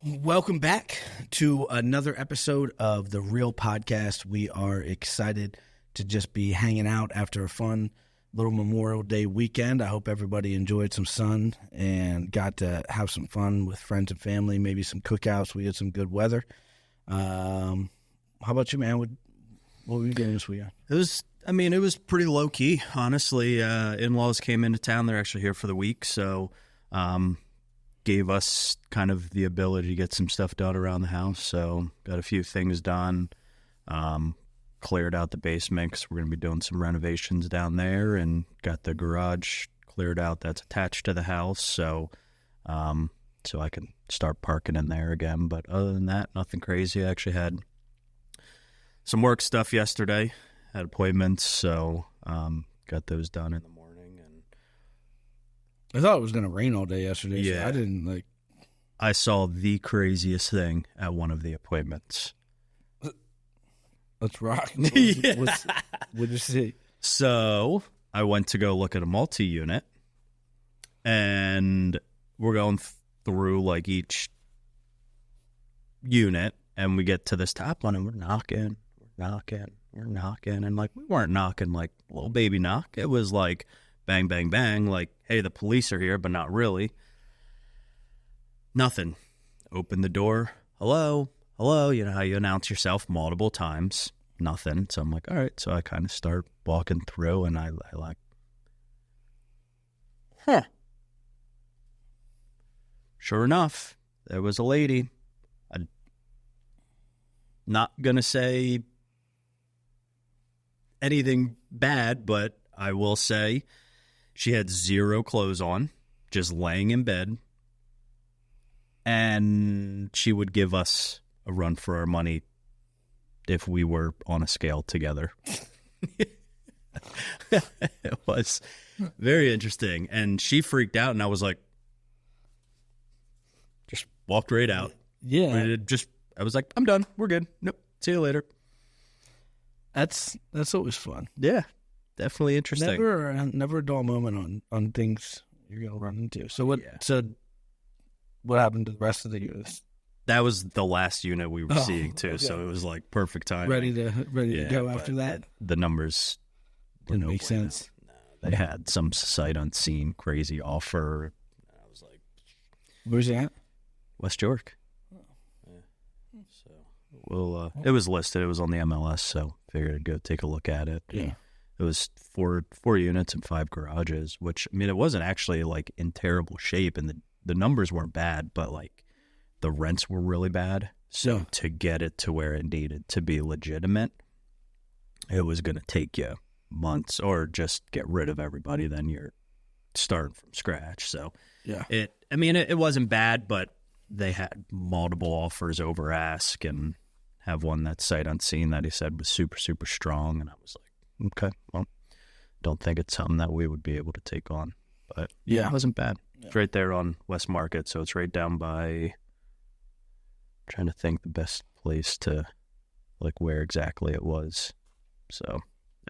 Welcome back to another episode of The Real Podcast. We are excited to just be hanging out after a fun little Memorial Day weekend. I hope everybody enjoyed some sun and got to have some fun with friends and family, maybe some cookouts. We had some good weather. How about you, man? What were you doing this weekend? It was pretty low key, honestly. In-laws came into town. They're actually here for the week, so gave us kind of the ability to get some stuff done around the house. So got a few things done. Cleared out the basement because we're going to be doing some renovations down there, and got the garage cleared out that's attached to the house. So I can start parking in there again. But other than that, nothing crazy. I actually had some work stuff yesterday. Had appointments, so got those done in the morning. And I thought it was going to rain all day yesterday. Yeah. So I didn't I saw the craziest thing at one of the appointments. Let's rock. Yeah. What did you see? So I went to go look at a multi-unit, and we're going through like each unit, and we get to this top one, and we're knocking, and like we weren't knocking like little baby knock. It was like bang, bang, bang, like, hey, the police are here, but not really. Nothing. Open the door. Hello. You know how you announce yourself multiple times. Nothing. So I'm like, all right. So I kind of start walking through, and I like, Sure enough, there was a lady. I'm not going to say anything bad, but I will say she had zero clothes on, just laying in bed, and she would give us a run for our money if we were on a scale together. It was very interesting, and she freaked out, and I was like, just walked right out. Yeah. I was like, I'm done. We're good. Nope. See you later. That's always fun. Yeah, definitely interesting. Never a dull moment on things you're gonna run into. So what happened to the rest of the units? That was the last unit we were seeing too, okay. So it was like perfect time. Ready to go after that. The numbers didn't make sense. No, they had some sight unseen crazy offer. I was like, "Where's it at?" West York. Yeah. So it was listed. It was on the MLS, so figured I'd go take a look at it. Yeah. It was four units and 5 garages, which, I mean, it wasn't actually like in terrible shape, and the numbers weren't bad, but like the rents were really bad. So to get it to where it needed to be legitimate, it was going to take you months, or just get rid of everybody. Then you're starting from scratch. So yeah, it wasn't bad, but they had multiple offers over ask, and have one that's sight unseen that he said was super, super strong. And I was like, okay, well, don't think it's something that we would be able to take on. But yeah, it wasn't bad. Yeah. It's right there on West Market, so it's right down by, I'm trying to think the best place to, like, where exactly it was. So,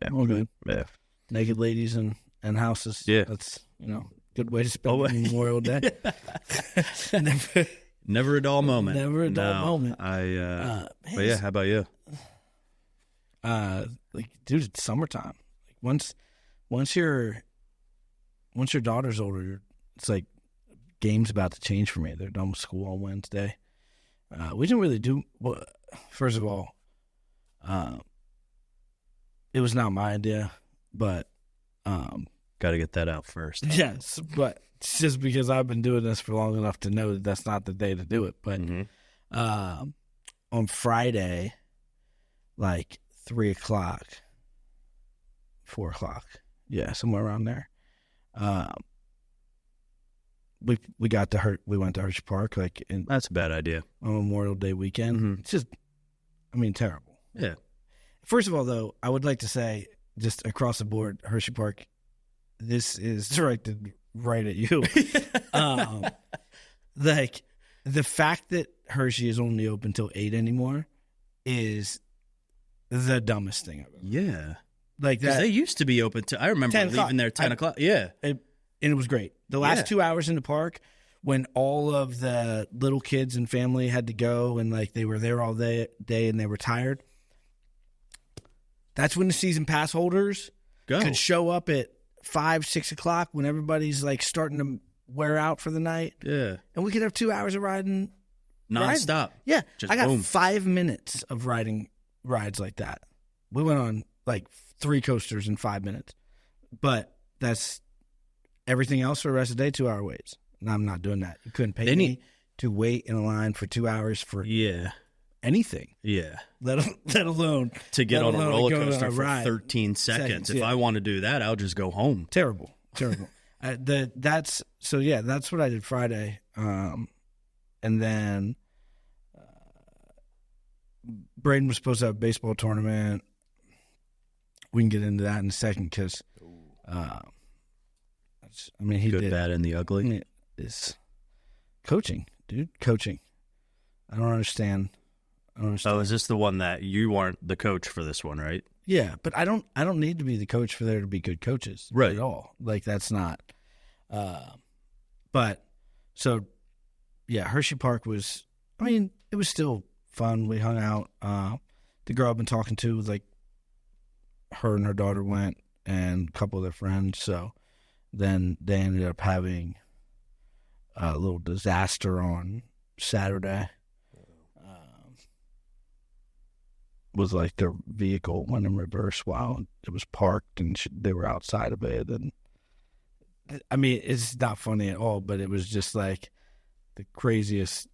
yeah. All good. Yeah. Naked ladies and houses. Yeah. That's, good way to spend Memorial Day. Never a dull moment. Never a dull moment. But yeah, how about you? Dude, it's summertime. Like once your daughter's older, it's like game's about to change for me. They're done with school on Wednesday. We didn't really do well. First of all, it was not my idea, but got to get that out first. Yes, but it's just because I've been doing this for long enough to know that that's not the day to do it. But on Friday, like 3:00, 4:00, yeah, somewhere around there. We went to Hershey Park, like that's a bad idea on Memorial Day weekend. Mm-hmm. It's just, terrible. Yeah. First of all, though, I would like to say, just across the board, Hershey Park, this is directed right at you. Like, the fact that Hershey is only open till 8 anymore is the dumbest thing ever. Yeah. Like that. Because they used to be open to, I remember leaving there 10 o'clock. Yeah. And it was great. The last 2 hours in the park when all of the little kids and family had to go and like they were there all day and they were tired. That's when the season pass holders could show up at 5, 6 o'clock when everybody's like starting to wear out for the night. Yeah. And we could have 2 hours of riding. Nonstop. Yeah. Just I got boom. 5 minutes of riding rides like that. We went on like 3 coasters in 5 minutes. But that's everything else for the rest of the day, 2-hour waits. And I'm not doing that. You couldn't pay me to wait in a line for 2 hours for anything. Yeah. Let alone to get on a roller coaster for ride. 13 seconds. If I want to do that, I'll just go home. Terrible. That's what I did Friday. And then Braden was supposed to have a baseball tournament. We can get into that in a second because, he good, did. Bad, and the ugly. It's coaching, dude. Coaching. I don't understand. Oh, is this the one that you weren't the coach for this one, right? Yeah, but I don't need to be the coach for there to be good coaches, right? At all. Like that's not. But so, yeah, Hershey Park was. I mean, it was still fun. We hung out. The girl I've been talking to, like, her and her daughter went, and a couple of their friends. So then they ended up having a little disaster on Saturday. Was like their vehicle went in reverse while it was parked, and they were outside of it. And I mean, it's not funny at all, but it was just like the craziest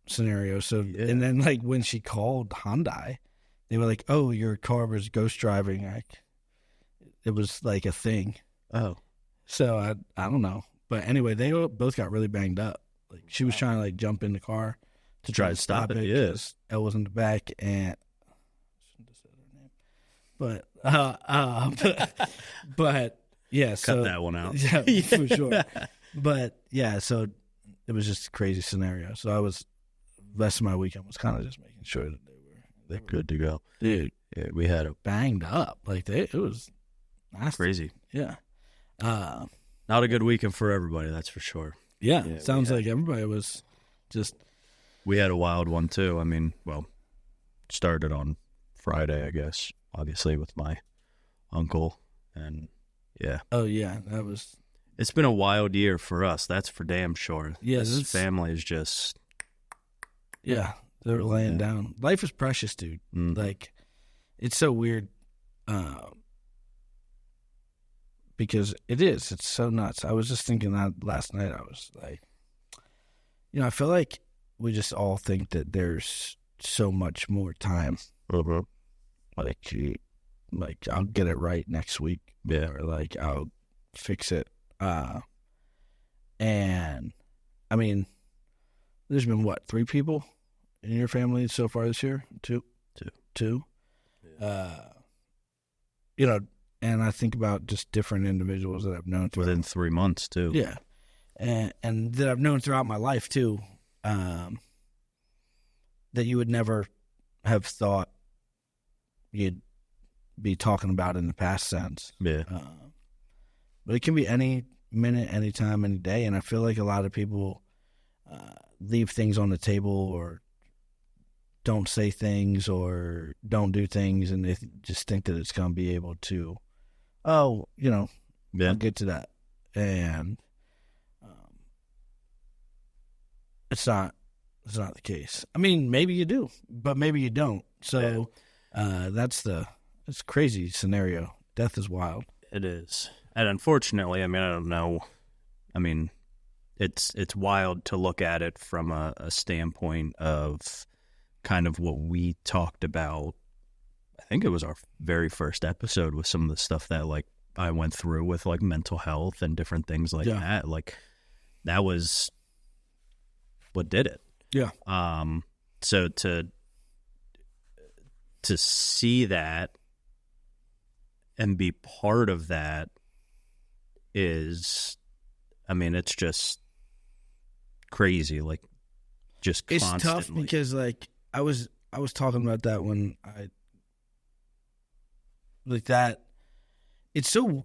scenario. So, and then like when she called Hyundai, they were like, "Oh, your car was ghost driving." Like, it was like a thing. Oh, so I don't know, but anyway, they both got really banged up. Like she was trying to like jump in the car to try to stop it. Yes, Elle was in the back, and but yeah, so cut that one out. Yeah, for sure. But yeah, so it was just a crazy scenario. So I was the rest of my weekend was kind of just making sure that they're good to go, dude. Yeah, we had a banged up like it was nasty. Crazy. Yeah, not a good weekend for everybody. That's for sure. Yeah, sounds like everybody was just. We had a wild one too. I mean, started on Friday, I guess. Obviously, with my uncle, and Oh yeah, that was. It's been a wild year for us. That's for damn sure. Yeah, this family is just. Yeah, they're laying down. Life is precious, dude. Like, it's so weird. Because it is. It's so nuts. I was just thinking that last night. I was like, I feel like we just all think that there's so much more time. Like I'll get it right next week. Yeah. Or like I'll fix it. And I mean, there's been 3 people in your family so far this year? Two. Yeah. And I think about just different individuals that I've known within 3 months too. Yeah. And that I've known throughout my life too. That you would never have thought you'd be talking about in the past sense. Yeah. But it can be any minute, any time, any day. And I feel like a lot of people leave things on the table or don't say things or don't do things, and they just think that it's going to be able to, I'll get to that. And it's not the case. I mean, maybe you do, but maybe you don't. So it's a crazy scenario. Death is wild. It is. And unfortunately, I mean, I don't know. I mean, it's wild to look at it from a standpoint of kind of what we talked about. I think it was our very first episode with some of the stuff that like I went through with like mental health and different things like that. Like that was what did it. Yeah. So to see that and be part of that is, I mean, it's just crazy. Like just constantly. It's tough because like I was talking about that when I like that. It's so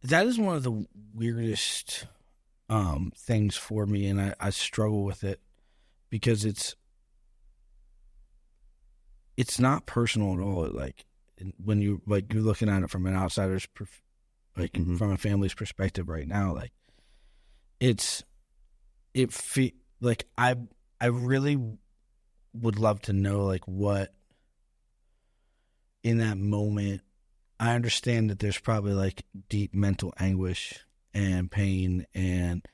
that is one of the weirdest things for me, and I struggle with it because it's not personal at all. Like when you're looking at it from an outsider's from a family's perspective right now, like like I really would love to know like what in that moment. I understand that there's probably like deep mental anguish and pain and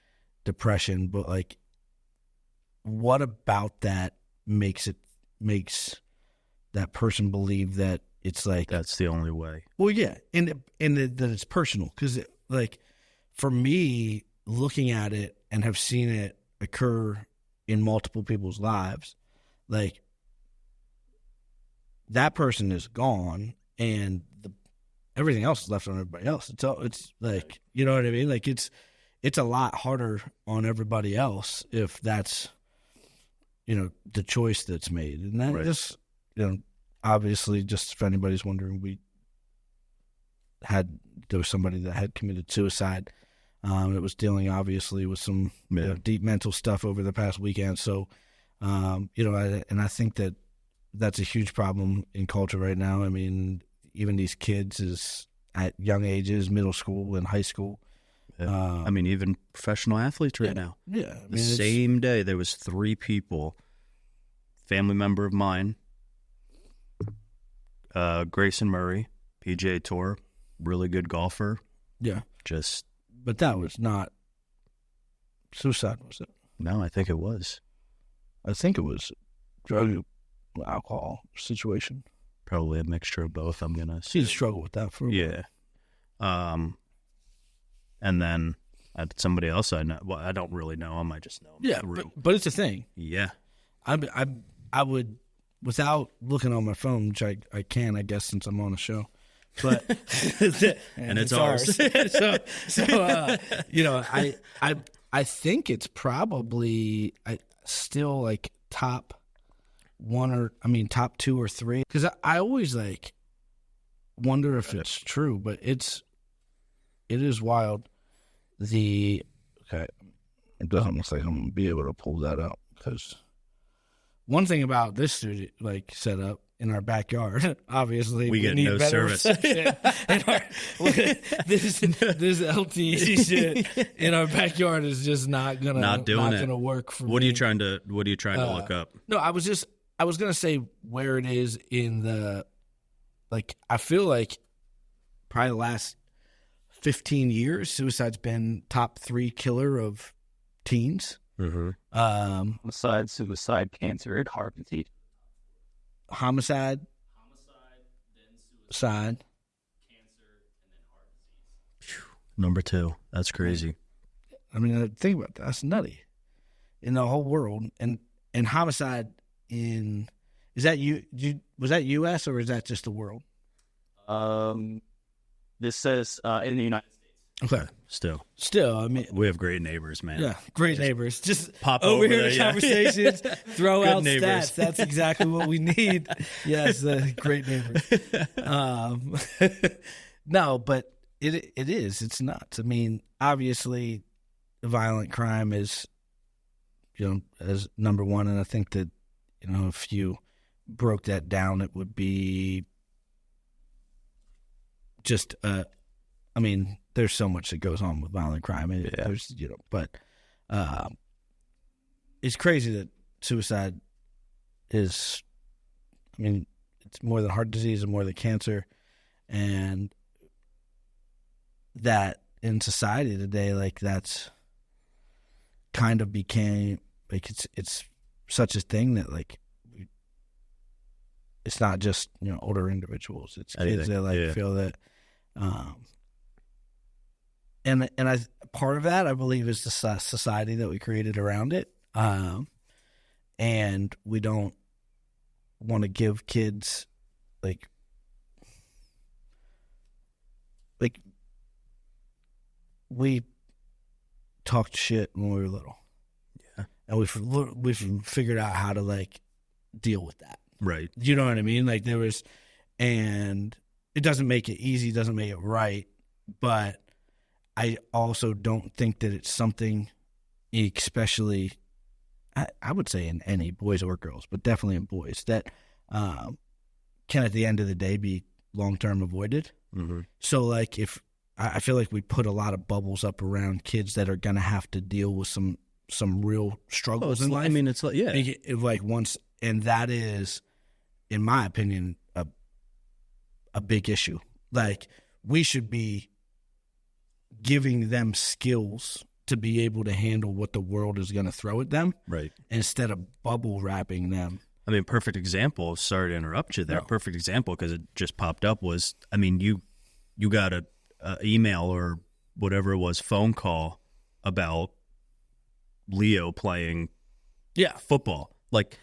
depression, but like what about that makes that person believe that it's like that's the only way? Well, yeah, and that it's personal because like for me, looking at it and have seen it occur in multiple people's lives, like that person is gone and everything else is left on everybody else. It's like, you know what I mean? Like it's a lot harder on everybody else if that's, the choice that's made. And that just, obviously, just if anybody's wondering, there was somebody that had committed suicide. It was dealing obviously with some deep mental stuff over the past weekend. So, I think that's a huge problem in culture right now. I mean, even these kids is at young ages, middle school and high school. I mean, even professional athletes right now. Yeah. The same day, there was 3 people, family member of mine, Grayson Murray, PGA Tour, really good golfer. Yeah. But that was not suicide, was it? No, I think it was. I think it was drug, alcohol situation. Probably a mixture of both, I'm going to say. He'd struggle with that for a while. Yeah. And then somebody else I know. Well, I don't really know him. I just know him. Yeah, but it's a thing. Yeah. I would, without looking on my phone, which I can, I guess, since I'm on a show. But and it's ours. I think it's probably still like top 2 or 3. Because I always like wonder if it's true, but it is wild. It doesn't look like I'm gonna be able to pull that up because one thing about this studio, like setup in our backyard, obviously we get need no better service. This LTE shit in our backyard is just not gonna work for me. What are you trying to look up? No, I was gonna say where it is in the, like, I feel like probably the last 15 years, suicide's been top 3 killer of teens. Mm-hmm. Homicide, suicide, cancer, and heart disease. Homicide, then suicide, cancer, and then heart disease. Number 2. That's crazy. I mean, think about that. That's nutty. In the whole world, and homicide was that U.S. or is that just the world? This says in the United States. Okay. Still, I mean, we have great neighbors, man. Yeah, great neighbors. Just pop over here there, conversations, throw out neighbors. stats. That's exactly what we need. Yes, great neighbors. No, but it is. It's nuts. I mean, obviously, violent crime is, as number 1, and I think that, if you broke that down, it would be just there's so much that goes on with violent crime. There's, but it's crazy that suicide is, it's more than heart disease and more than cancer, and that in society today, like, that's kind of became like it's such a thing that, like, it's not just older individuals; it's kids that feel that. And part of that, I believe, is the society that we created around it, and we don't want to give kids like we talked shit when we were little, and we've figured out how to, like, deal with that. Right. You know what I mean? Like, and it doesn't make it easy, doesn't make it right, but I also don't think that it's something, especially, I would say in any boys or girls, but definitely in boys, that can at the end of the day be long-term avoided. Mm-hmm. So like if I feel like we put a lot of bubbles up around kids that are going to have to deal with some real struggles in life. I mean, it's like, yeah. Like once, and that is, in my opinion, a big issue. Like we should be giving them skills to be able to handle what the world is going to throw at them, Right. instead of bubble wrapping them. I mean, perfect example, sorry to interrupt you there, No. perfect example, because it just popped up, was, I mean, you got a email or whatever it was, phone call about Leo playing football. Like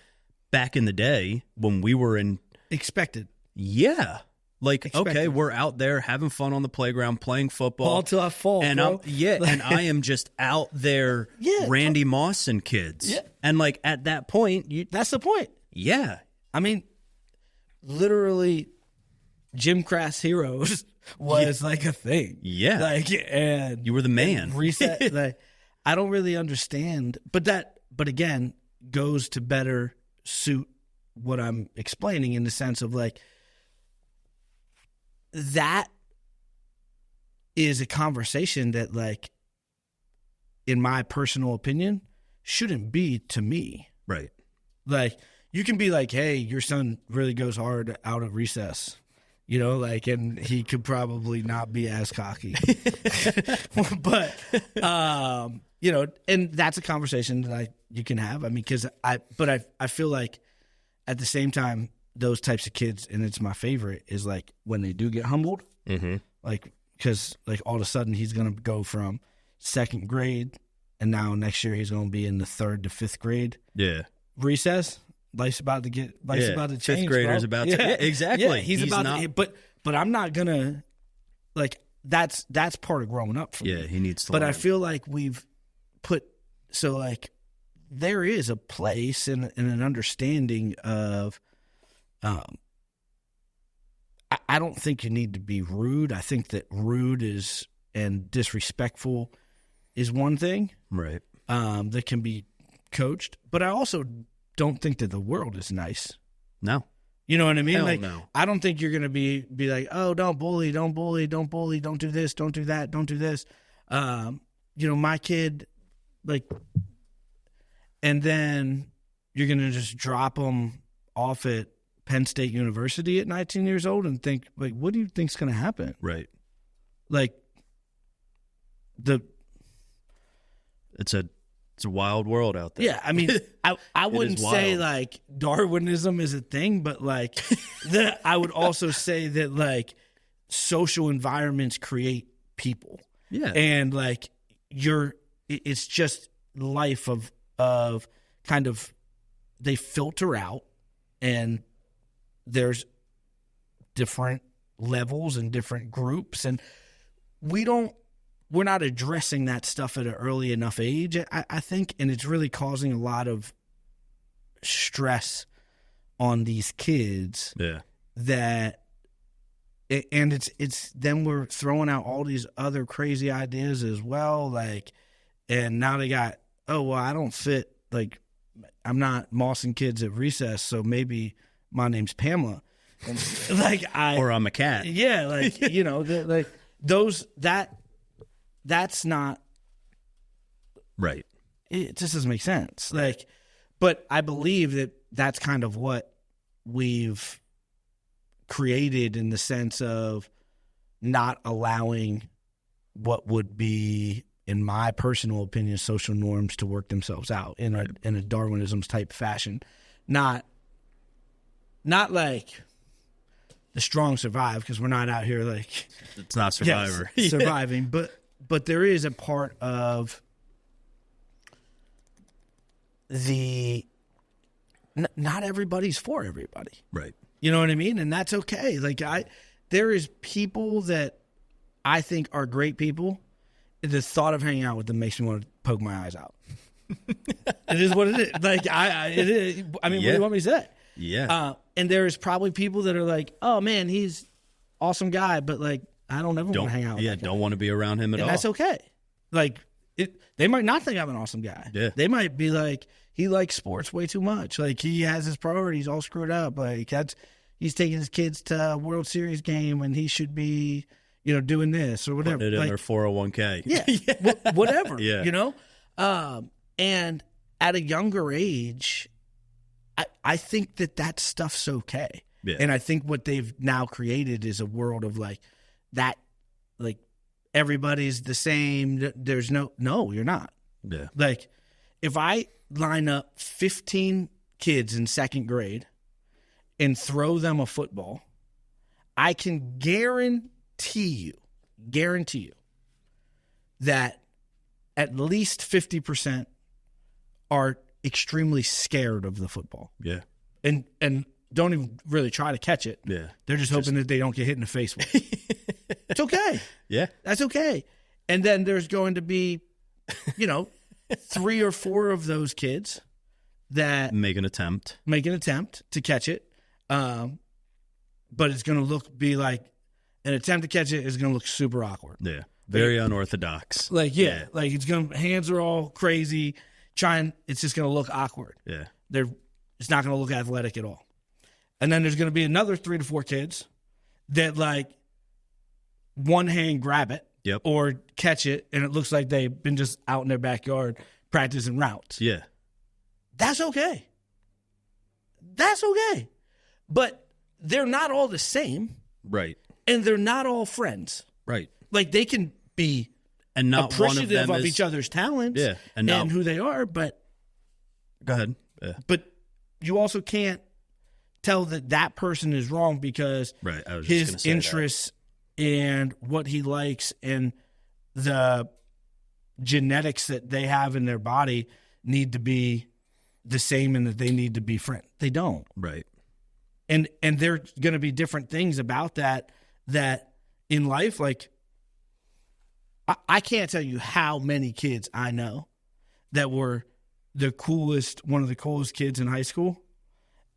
back in the day when we were in... Expected. Yeah. Like, Expected. okay, we're out there having fun on the playground, playing football. Ball till I fall, and bro. and I am just out there Randy Moss and kids. Yeah. And like at that point, That's the point. yeah. I mean, literally, Jim Crass Heroes was like a thing. Yeah. Like, and You were the man. reset. Like, I don't really understand, but again, goes to better suit what I'm explaining in the sense of like, that is a conversation that, like, in my personal opinion, shouldn't be to me. Right. Like, you can be like, hey, your son really goes hard out at recess, you know, like, and he could probably not be as cocky. But, you know, and that's a conversation that you can have. I mean, I feel like at the same time, those types of kids, and it's my favorite, is like when they do get humbled, like, because like all of a sudden he's going to go from second grade, and now next year he's going to be in the 3rd to 5th grade. Yeah. Recess. Life's about to change. Fifth grader's bro. about to. Yeah, exactly. Yeah, he's about not, to. But I'm not gonna, like, that's part of growing up for me. Yeah, he needs to. But learn. I feel like we've put, so like there is a place and an understanding of, I don't think you need to be rude. I think that rude is and disrespectful is one thing, right, that can be coached. But I also don't think that the world is nice. No. You know what I mean? Hell like, no. I don't think you're gonna be like, oh, don't bully, don't do this, don't do that, don't do this. You know, my kid, like, and then you're gonna just drop them off at Penn State University at 19 years old and think, like, what do you think's gonna happen? Right. Like, It's a wild world out there. yeah, I mean, I wouldn't say like Darwinism is a thing, but like I would also say that like social environments create people. Yeah. And like it's just life of kind of, they filter out, and there's different levels and different groups, and we're not addressing that stuff at an early enough age, I think, and it's really causing a lot of stress on these kids. Yeah. And it's then we're throwing out all these other crazy ideas as well, like, and now they got, oh, well, I don't fit, like, I'm not mossing kids at recess, so maybe my name's Pamela, and like or I'm a cat. Yeah, like, you know, like those that's not Right. It just doesn't make sense. Like, but I believe that that's kind of what we've created in the sense of not allowing what would be, in my personal opinion, social norms to work themselves out in a Darwinism type fashion. Not like the strong survive, because we're not out here like, it's not Survivor. Yes, surviving, but there is a part of not everybody's for everybody. Right. You know what I mean? And that's okay. Like, there is people that I think are great people. The thought of hanging out with them makes me want to poke my eyes out. It is what it is. Like, it is. I mean, what do you want me to say? Yeah. And there's probably people that are like, oh man, he's awesome guy, but like, I don't ever want to hang out with that guy. Don't want to be around him at all. That's okay. Like, they might not think I'm an awesome guy. Yeah. They might be like, he likes sports way too much. Like, he has his priorities all screwed up. Like, he's taking his kids to a World Series game when he should be, doing this or whatever. Putting it in their 401k. Yeah. Whatever. Yeah. And at a younger age, I think that stuff's okay. Yeah. And I think what they've now created is a world of like that, like everybody's the same. There's no, you're not. Yeah. Like if I line up 15 kids in second grade and throw them a football, I can guarantee you that at least 50% are extremely scared of the football. Yeah. And don't even really try to catch it. Yeah. They're just hoping that they don't get hit in the face with it. It's okay. Yeah. That's okay. And then there's going to be, 3 or 4 of those kids that make an attempt to catch it. But it's going to be like an attempt to catch it is going to look super awkward. Yeah. Very unorthodox. Like, like hands are all crazy. It's just going to look awkward. Yeah. It's not going to look athletic at all. And then there's going to be another 3 to 4 kids that like one hand grab it or catch it, and it looks like they've been just out in their backyard practicing routes. Yeah. That's okay. But they're not all the same. Right. And they're not all friends. Right. Like they can be and not appreciative one of each other's talents and who they are, but go ahead. Yeah. But you also can't tell that person is wrong because his interests and what he likes and the genetics that they have in their body need to be the same and that they need to be friends. They don't. Right. And there's going to be different things about that in life, like I can't tell you how many kids I know that were one of the coolest kids in high school.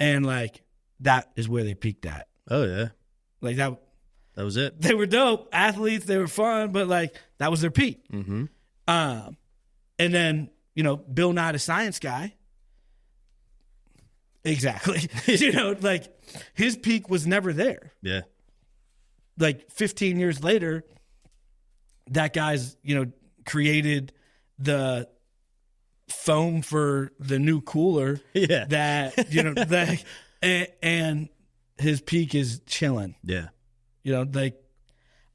And like, that is where they peaked at. Oh yeah. Like that was it. They were dope athletes. They were fun, but like that was their peak. Mm-hmm. And then, Bill Nye the Science Guy. Exactly. Like his peak was never there. Yeah. Like 15 years later, that guy's, created the foam for the new cooler. Yeah. That, and his peak is chilling. Yeah. Like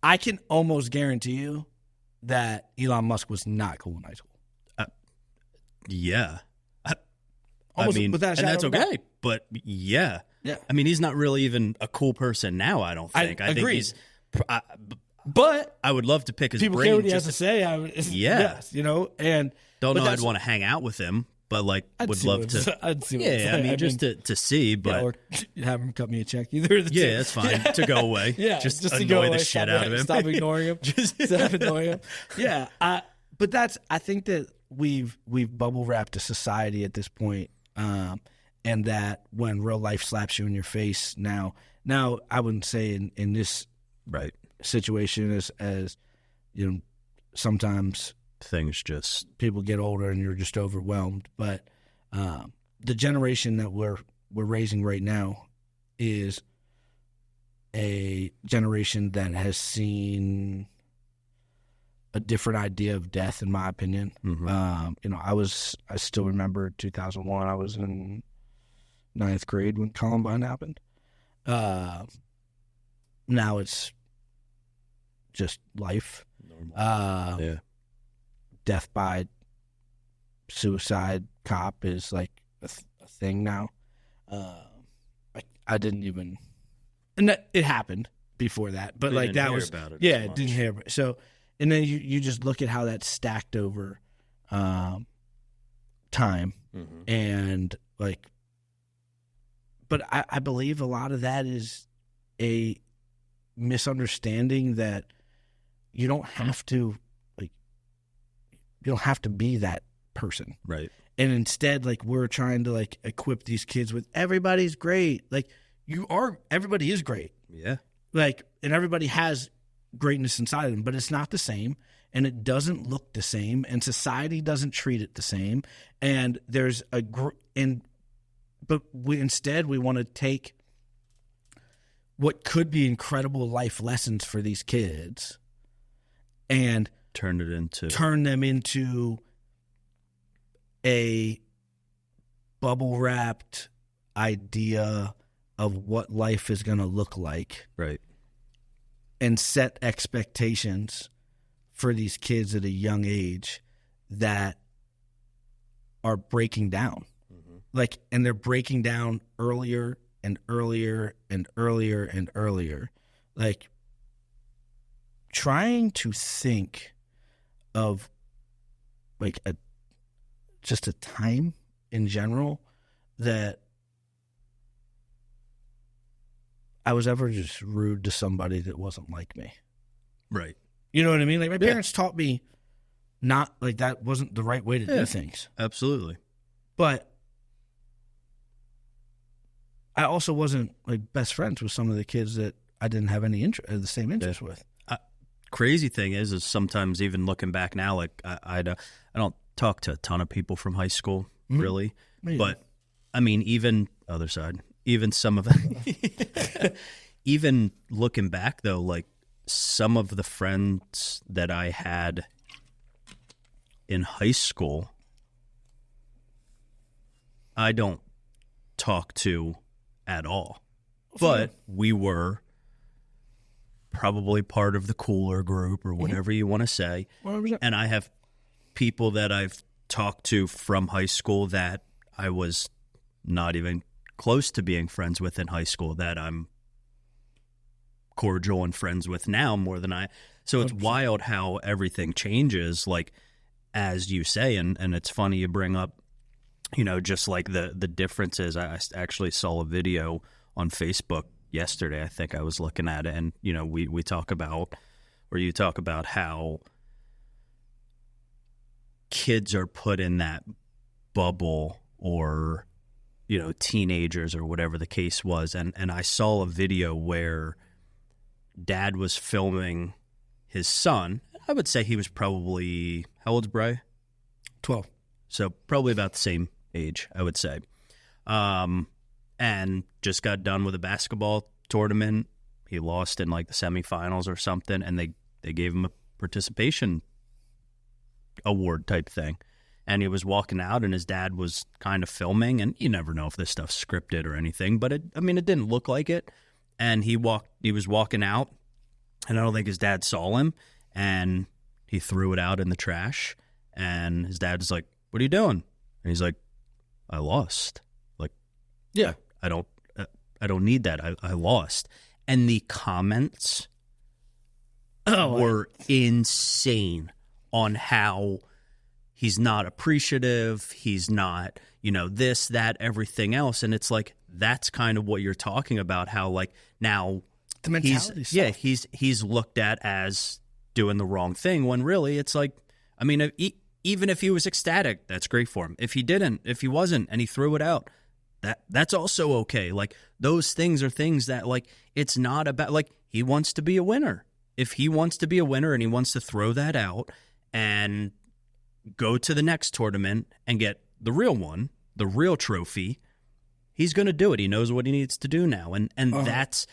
I can almost guarantee you that Elon Musk was not cool in high school. Yeah. Almost I mean, without a and shadow that's of a doubt. okay. But yeah. Yeah. I mean, he's not really even a cool person now, I don't think. I think he's but I would love to pick his people brain. Care what he has to say. Yes, and don't know I'd want to hang out with him, but like would love to. I'd see. Yeah, I mean, just to see, but or have him cut me a check. Either of the two. That's fine to go away. just annoy to go away, the shit out of him. Stop ignoring him. Stop ignoring him. Yeah, but I think that we've bubble wrapped a society at this point, and that when real life slaps you in your face now I wouldn't say in this situation as sometimes things just people get older and you're just overwhelmed, but the generation that we're raising right now is a generation that has seen a different idea of death, in my opinion. Mm-hmm. I still remember 2001. I was in 9th grade when Columbine happened. Now it's just life. Yeah. Death by suicide cop is like a thing now. I didn't even, and it happened before that, but like that was about it didn't hear about it. So, and then you just look at how that's stacked over time, and like, but I believe a lot of that is a misunderstanding that you don't have to be that person. Right. And instead, like, we're trying to like equip these kids with everybody's great. Like everybody is great. Yeah. Like, and everybody has greatness inside of them, but it's not the same, and it doesn't look the same, and society doesn't treat it the same. And there's but instead we want to take what could be incredible life lessons for these kids and turn them into a bubble wrapped idea of what life is going to look like. Right. And set expectations for these kids at a young age that are breaking down. Mm-hmm. And they're breaking down earlier and earlier and earlier and earlier. Trying to think of just a time in general that I was ever just rude to somebody that wasn't like me. Right. You know what I mean? My parents taught me not that wasn't the right way to do things. Absolutely. But I also wasn't best friends with some of the kids that I didn't have any the same interest with. Crazy thing is sometimes even looking back now, I don't talk to a ton of people from high school, really. Mm-hmm. But I mean, even other side, even some of it, even looking back though, some of the friends that I had in high school, I don't talk to at all. But we were probably part of the cooler group or whatever you want to say. 100%. And I have people that I've talked to from high school that I was not even close to being friends with in high school that I'm cordial and friends with now more than I. So it's 100%. Wild how everything changes, as you say, and it's funny you bring up, just the differences. I actually saw a video on Facebook yesterday. I think I was looking at it, and we talk about, or you talk about how kids are put in that bubble, or teenagers or whatever the case was, and I saw a video where dad was filming his son. I would say he was probably, how old's Bry? 12. So probably about the same age, I would say. And just got done with a basketball tournament. He lost in the semifinals or something, and they gave him a participation award type thing. And he was walking out, and his dad was kind of filming, and you never know if this stuff's scripted or anything, but it didn't look like it. And he was walking out, and I don't think his dad saw him, and he threw it out in the trash. And his dad was like, "What are you doing?" And he's like, "I lost." Yeah, I don't need that. I lost. And the comments were insane on how he's not appreciative. He's not, this, that, everything else. And it's that's kind of what you're talking about. How now the mentality stuff. Yeah, he's looked at as doing the wrong thing, when really it's even if he was ecstatic, that's great for him. If he wasn't, and he threw it out, that's also okay. Those things are things that it's not about, he wants to be a winner. If he wants to be a winner and he wants to throw that out and go to the next tournament and get the real one, the real trophy, he's going to do it. He knows what he needs to do now. And that's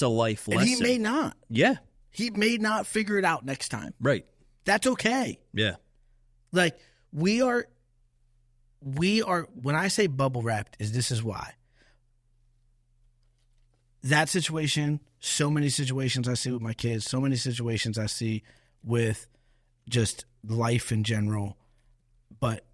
a life lesson. And he may not. Yeah. He may not figure it out next time. Right. That's okay. Yeah. We are, when I say bubble wrapped, this is why. That situation, so many situations I see with my kids, so many situations I see with just life in general. But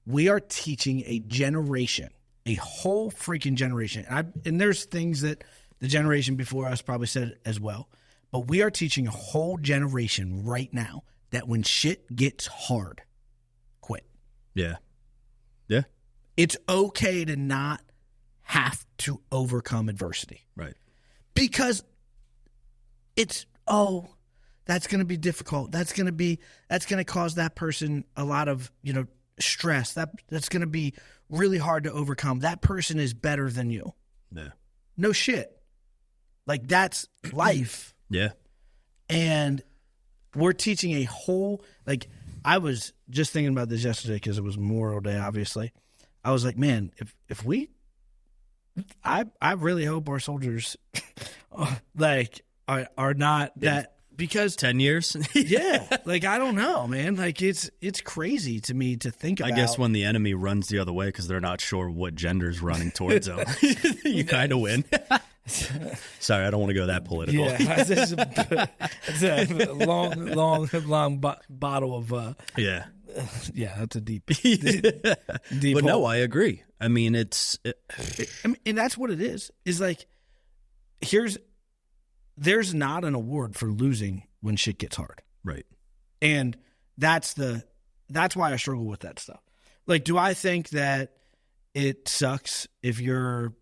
we are teaching a generation, a whole freaking generation. And there's things that the generation before us probably said as well. But we are teaching a whole generation right now that when shit gets hard, quit. Yeah. Yeah. It's okay to not have to overcome adversity. Right. Because it's, that's going to be difficult. That's going to cause that person a lot of, stress. That's going to be really hard to overcome. That person is better than you. Yeah. No shit. That's life. Yeah. And we're teaching a whole, like, I was just thinking about this yesterday because it was Memorial Day, obviously. I was like, man, if we, I really hope our soldiers, like, are not that, because 10 years? yeah, like, I don't know, man. Like, it's crazy to me to think about. I guess when the enemy runs the other way because they're not sure what gender's running towards them, you kind of win. Sorry, I don't want to go that political. Yeah, it's a long bottle of. Yeah. Yeah, that's a deep. But no, I agree. I mean, and that's what it is. Is like, there's not an award for losing when shit gets hard. Right. And that's why I struggle with that stuff. Like, do I think that it sucks if you're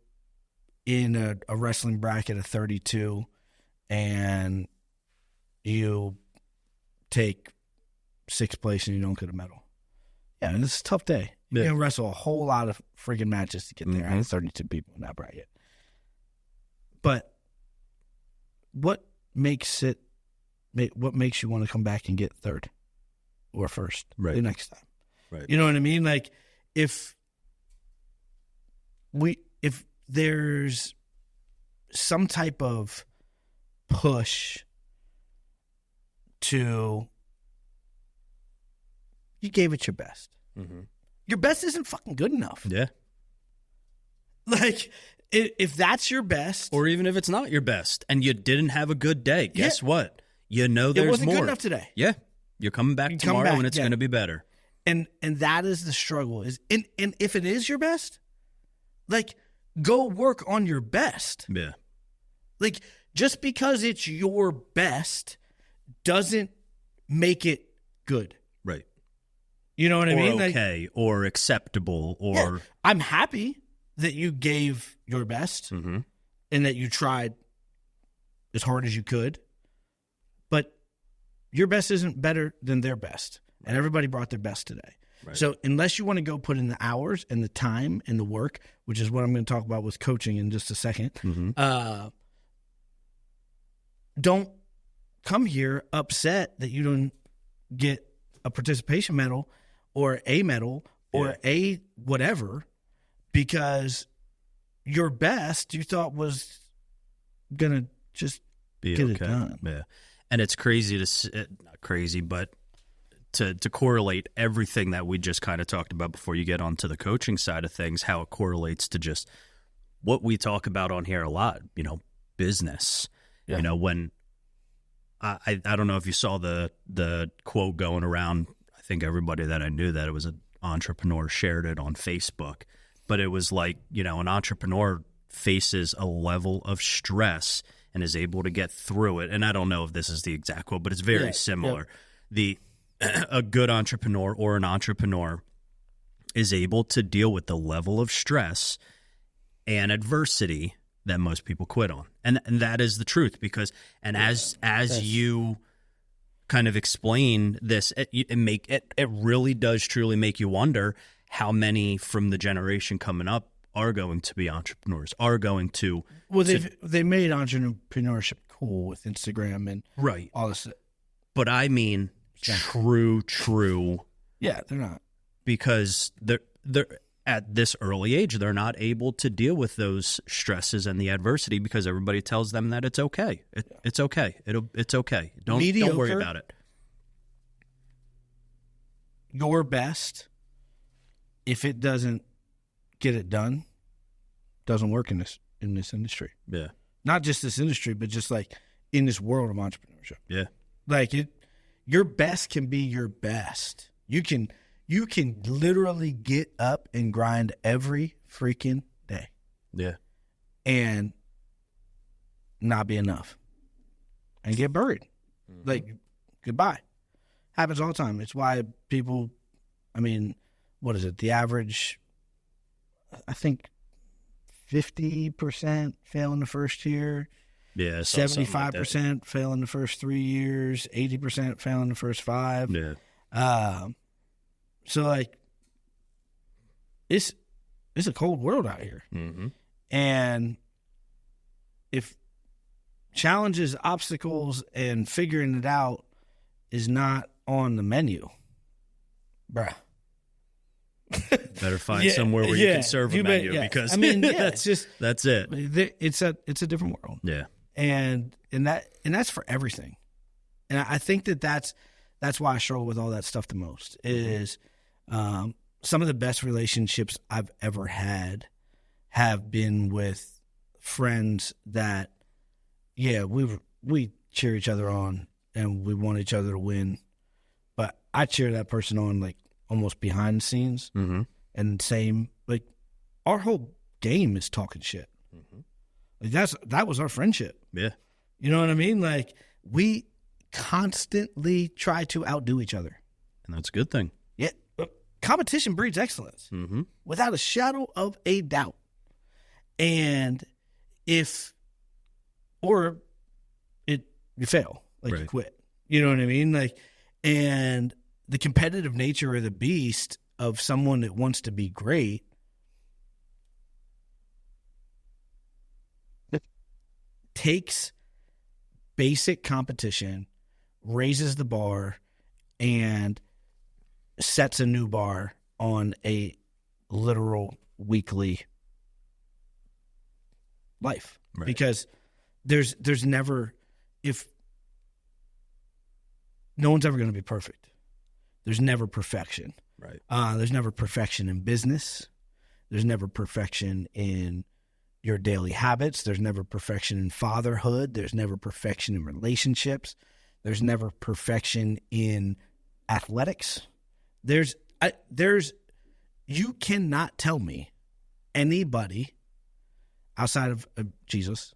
in a wrestling bracket of 32 and you take sixth place and you don't get a medal? Yeah, and it's a tough day. Yeah. You can wrestle a whole lot of freaking matches to get there. I had 32 people in that bracket. But what makes you want to come back and get third or first the next time? Right. You know what I mean? Like, if there's some type of push to, you gave it your best. Mm-hmm. Your best isn't fucking good enough. Yeah. Like, if that's your best, or even if it's not your best and you didn't have a good day, guess what? You know there's more. It wasn't good enough today. Yeah. You're coming back tomorrow and it's going to be better. And that is the struggle. And if it is your best, like, go work on your best. Yeah. Like, just because it's your best doesn't make it good. Right. You know what I mean? Okay, or acceptable, or... Yeah, I'm happy that you gave your best and that you tried as hard as you could, but your best isn't better than their best, and everybody brought their best today. Right. So unless you want to go put in the hours and the time and the work, which is what I'm going to talk about with coaching in just a second, don't come here upset that you don't get a participation medal or a medal or a whatever, because your best you thought was going to just get it done. Yeah. And it's crazy not crazy, but to correlate everything that we just kind of talked about before you get onto the coaching side of things, how it correlates to just what we talk about on here a lot, business. Yeah. When I don't know if you saw the quote going around. I think everybody that I knew that it was an entrepreneur shared it on Facebook. But it was like, an entrepreneur faces a level of stress and is able to get through it. And I don't know if this is the exact quote, but it's very similar. Yeah. A good entrepreneur or an entrepreneur is able to deal with the level of stress and adversity that most people quit on. And that is the truth, because as you kind of explain this, it really does truly make you wonder how many from the generation coming up are going to be entrepreneurs, are going to... Well, they made entrepreneurship cool with Instagram and all this. But I mean true. Yeah, they're not. Because they're at this early age, they're not able to deal with those stresses and the adversity because everybody tells them that it's okay. It's okay. It's okay. Don't worry about it. Your best, if it doesn't get it done, doesn't work in this industry. Yeah. Not just this industry, but just like in this world of entrepreneurship. Yeah. Like your best can be your best. You can literally get up and grind every freaking day. Yeah. And not be enough. And get buried. Mm-hmm. Like, goodbye. Happens all the time. It's why people, what is it? The average, I think 50% fail in the first year. Yeah. 75% fail in the first 3 years. 80% fail in the first 5. Yeah. So, like, it's a cold world out here. Mm-hmm. And if challenges, obstacles, and figuring it out is not on the menu, bruh. Better find somewhere where you can serve a menu because that's it. It's a different world. Yeah, and that's for everything. And I think that's why I struggle with all that stuff the most. Is some of the best relationships I've ever had have been with friends that, we cheer each other on and we want each other to win, but I cheer that person on like almost behind the scenes. Mm-hmm. And same, like, our whole game is talking shit. Mm-hmm. Like that was our friendship. Yeah. You know what I mean? Like, we constantly try to outdo each other. And that's a good thing. Yeah. Competition breeds excellence. Mm-hmm. Without a shadow of a doubt. And you fail. Like, you quit. You know what I mean? Like, and the competitive nature of the beast of someone that wants to be great takes basic competition, raises the bar, and sets a new bar on a literal weekly life. Right. Because there's never, if no one's ever going to be perfect. There's never perfection. Right. There's never perfection in business. There's never perfection in your daily habits. There's never perfection in fatherhood. There's never perfection in relationships. There's never perfection in athletics. You cannot tell me anybody outside of Jesus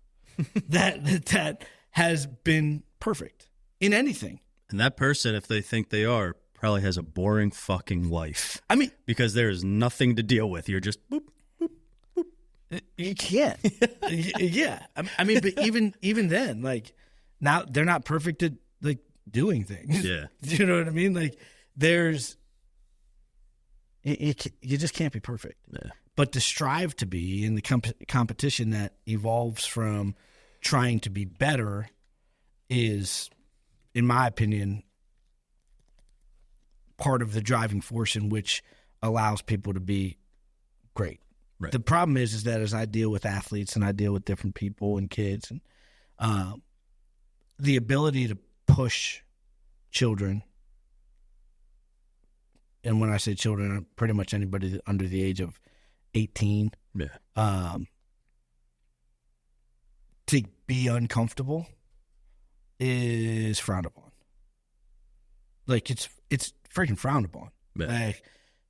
that has been perfect in anything. And that person, if they think they are, probably has a boring fucking life. I mean, because there is nothing to deal with. You're just boop, boop, boop. You can't. Yeah. I mean, but even then, like, now they're not perfect at, like, doing things. Yeah. You know what I mean? Like, you just can't be perfect. Yeah. But to strive to be in the competition that evolves from trying to be better is, in my opinion, part of the driving force in which allows people to be great. Right. The problem is that as I deal with athletes and I deal with different people and kids, and the ability to push children, and when I say children, pretty much anybody under the age of 18, to be uncomfortable is frowned upon. Like, it's freaking frowned upon. Yeah. Like,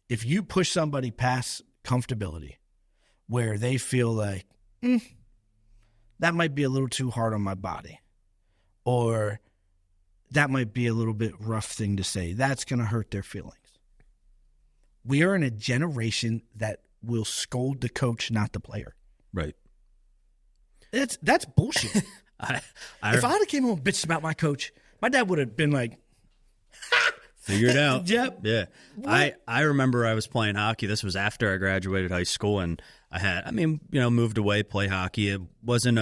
if you push somebody past comfortability where they feel like, that might be a little too hard on my body, or that might be a little bit rough thing to say, that's going to hurt their feelings. We are in a generation that will scold the coach, not the player. Right. That's bullshit. If I had came home and bitched about my coach, my dad would have been like, figure it out. Yep. Yeah. I remember I was playing hockey. This was after I graduated high school, and moved away, play hockey. It wasn't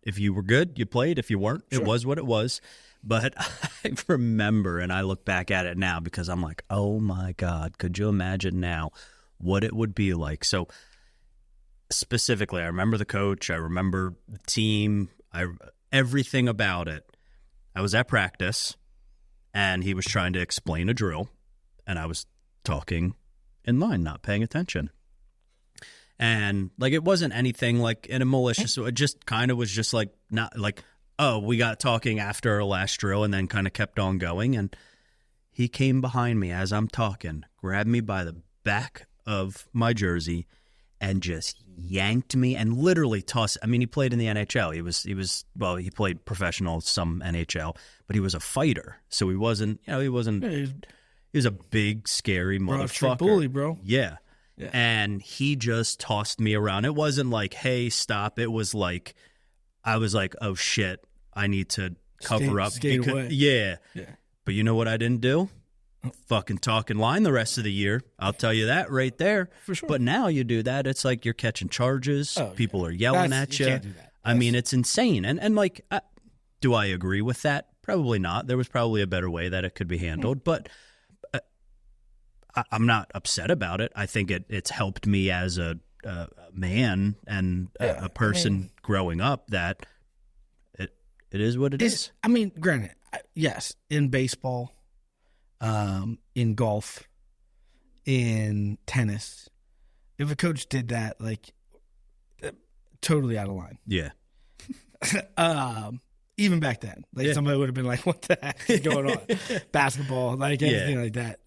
if you were good, you played. If you weren't, It was what it was. But I remember, and I look back at it now because I'm like, oh my God, could you imagine now what it would be like? So specifically, I remember the coach. I remember the team. Everything about it. I was at practice, and he was trying to explain a drill, and I was talking in line, not paying attention. And, like, it wasn't anything, like, in a malicious way. It just kind of was just, like, not, like, oh, we got talking after our last drill and then kind of kept on going. And he came behind me as I'm talking, grabbed me by the back of my jersey, and just yanked me and literally tossed. I mean, he played in the NHL. He played professional, some NHL, but he was a fighter. So he wasn't. He was a big, scary motherfucker. Bully, bro. Yeah. And he just tossed me around. It wasn't like, hey, stop. It was like, I was like, oh shit, I need to cover up. Skate away. Yeah. But you know what I didn't do? Fucking talk in line the rest of the year. I'll tell you that right there. For sure. But now you do that, it's like you're catching charges. People are yelling at you. Can't do that. I mean, it's insane. And like, do I agree with that? Probably not. There was probably a better way that it could be handled, but I'm not upset about it. I think it's helped me as a man and a person growing up that it is what it is. I mean, granted, yes, in baseball, in golf, in tennis, if a coach did that, like, totally out of line. Yeah. Even back then, like somebody would have been like, "What the heck is going on?" Basketball, like anything like that.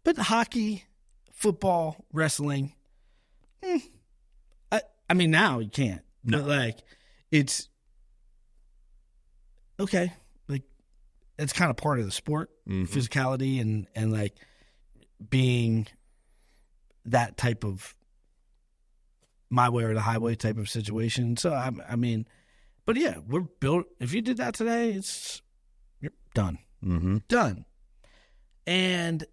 But hockey, football, wrestling. I mean, now you can't. No. But like, it's okay. Like, it's kind of part of the sport, physicality, and like being that type of my way or the highway type of situation. So I mean, but yeah, we're built. If you did that today, you're done, done. And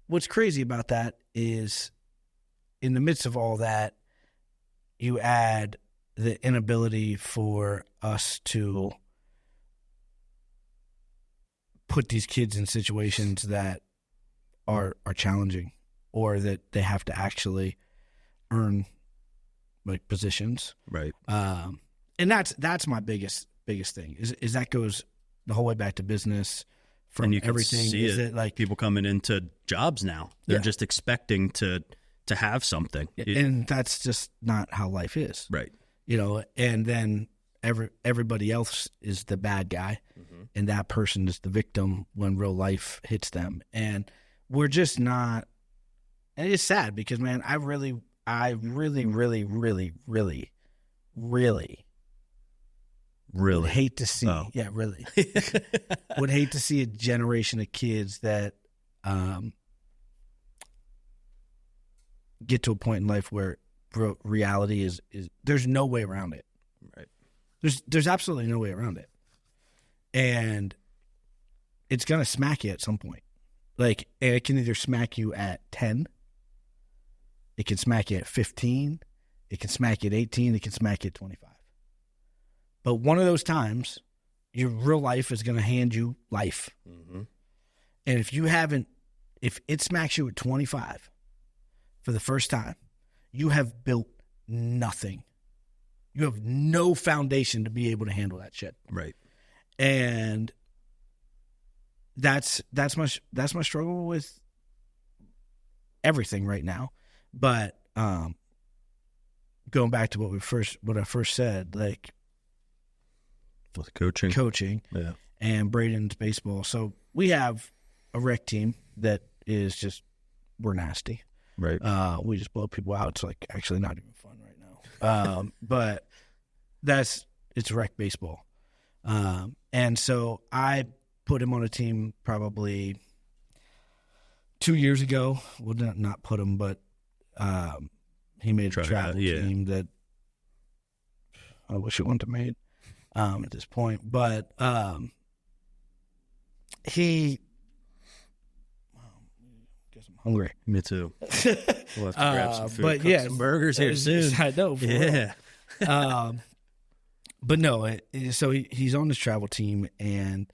what's crazy about that is, in the midst of all that, you add the inability for us to put these kids in situations that are challenging, or that they have to actually earn like positions, right? And that's my biggest thing is that goes the whole way back to business. From and you can everything, see is it, like people coming into jobs now, they're just expecting to have something, and that's just not how life is, right? You know, and then everybody else is the bad guy, and that person is the victim when real life hits them, and we're just not. And it's sad because, man, I really would hate to see, would hate to see a generation of kids that get to a point in life where reality is there's no way around it. Right. There's absolutely no way around it. And it's going to smack you at some point. Like, and it can either smack you at 10, it can smack you at 15, it can smack you at 18, it can smack you at 25. But one of those times, your real life is going to hand you life. And if it smacks you at 25 for the first time, you have built nothing. You have no foundation to be able to handle that shit. Right. And that's my struggle with everything right now. But going back to what I first said, like, with coaching, yeah, and Braden's baseball. So we have a rec team that is just, we're nasty, right? We just blow people out. It's like actually not even fun right now. But it's rec baseball, and so I put him on a team probably 2 years ago. Well, not put him, but he made a travel team that I wish it wouldn't have made. At this point, but he, guess I'm hungry. Me too. We'll have to grab some food. But yeah, some burgers here soon. I know. But no. So he's on this travel team, and